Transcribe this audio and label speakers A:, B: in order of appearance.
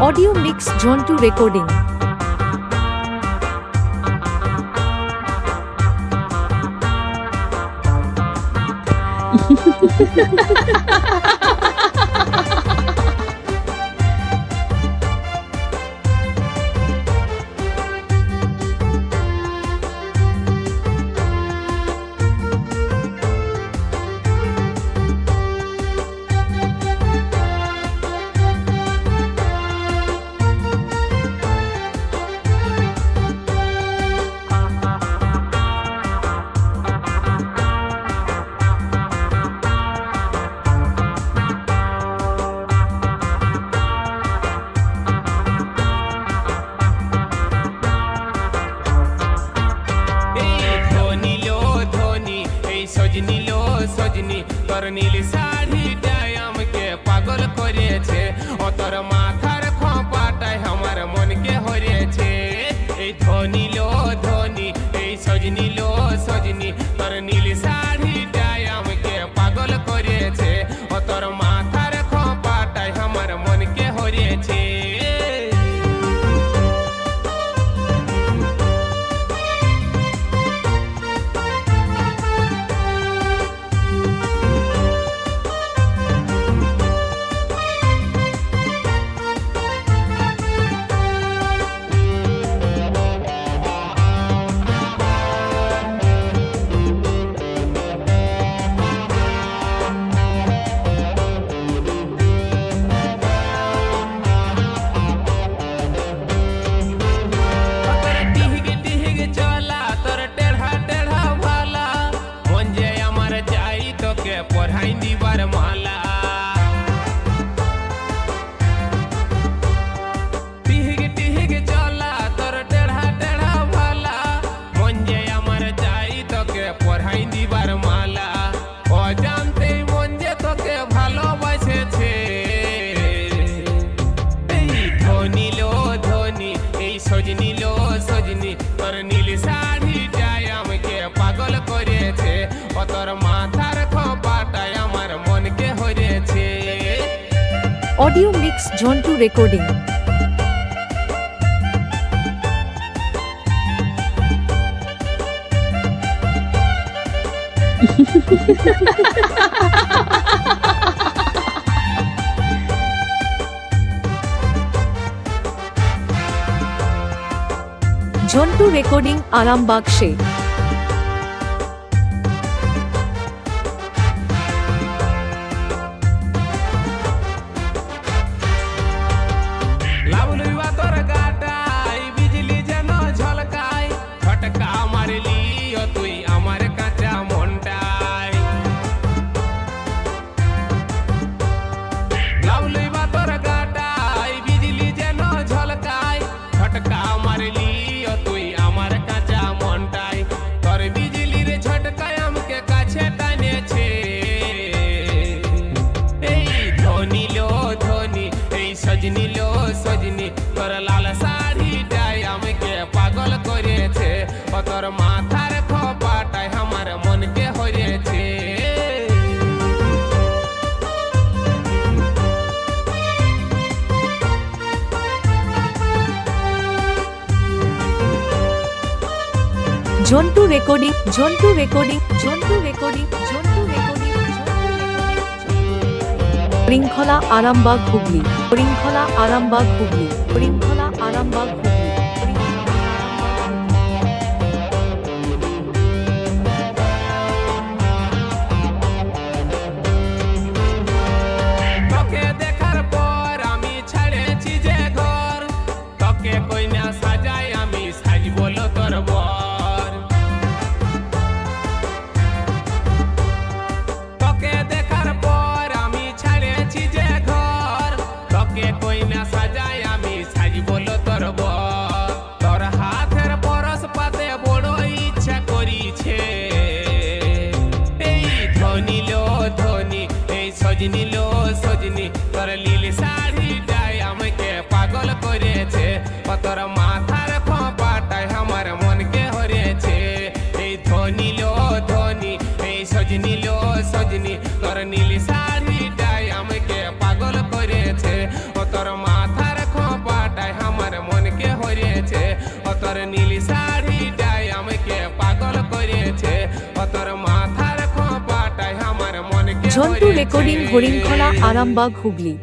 A: Audio mix Jhantu recording.
B: Sajani তোর নীল শাড়িটাই আমাকে পাগল করেছে, ও তোর মাথার খোঁপাটাই আমার মনকে হরেছে। এই ধনী লো ধনী, এই সজনী লো সজনী, তোর নীল শাড়িটাই আমাকে পাগল করেছে, ও তোর মাথার খোঁপাটাই আমার মনকে হরেছে। পড়াই দিবার মালা টিহিগ টিহিগ চলা তোর টেढ़ा টেढ़ा ভালা, মন যে আমার চাই তোকে পড়াই দিবার মালা, অজান্তে মন যে তোকে ভালোবাসেছে। এই ধনী লো ধনী, এই সজনী লো সজনী, তোর নীল শাড়িটাই আমাকে পাগল করেছে, ও তোর মাথার খোঁপাটাই আমার মনকে হরেছে।
A: Audio mix Jhantu recording. Jhantu recording Arambagh সে। সজনী লো সজনী, তোর লাল শাড়িটাই আমাকে পাগল করেছে, ও তোর মাথার খোঁপাটাই আমার মনকে হরেছে। Jhantu recording Jhantu recording Jhantu recording Jhantu recording শৃঙ্খলা আরামবাগ হুগলি, শৃঙ্খলা আরামবাগ হুগলি, শৃঙ্খলা আরামবাগ হুগলি।
B: তোকে দেখার পর আমি ছাড়েছি যে ঘর, তোকে কইনা সাজাই আমি সাজবো লো তোর বর। তোকে দেখার পর আমি ছাড়েছি যে ঘর, তোকে কইনা সাজাই আমি সাজবো লো তোর বর। তোর হাতের পরশ পাতে বড় ইচ্ছা করিছে, এই ধনী লো ধনী, এই সজনী লো সজনী, তোর নীল শাড়িটাই আমাকে পাগল করেছে, ও তোর মাথার খোঁপাটাই আমার মনকে হরেছে। এই ধনী লো ধনী, এই সজনী লো সজনী, তোর নীল শাড়িটাই আমাকে পাগল করেছে, ও তোর মাথার খোঁপা
C: ঝন্টু রেকর্ডিং, হরিণখোলা, আরামবাগ, হুগলি।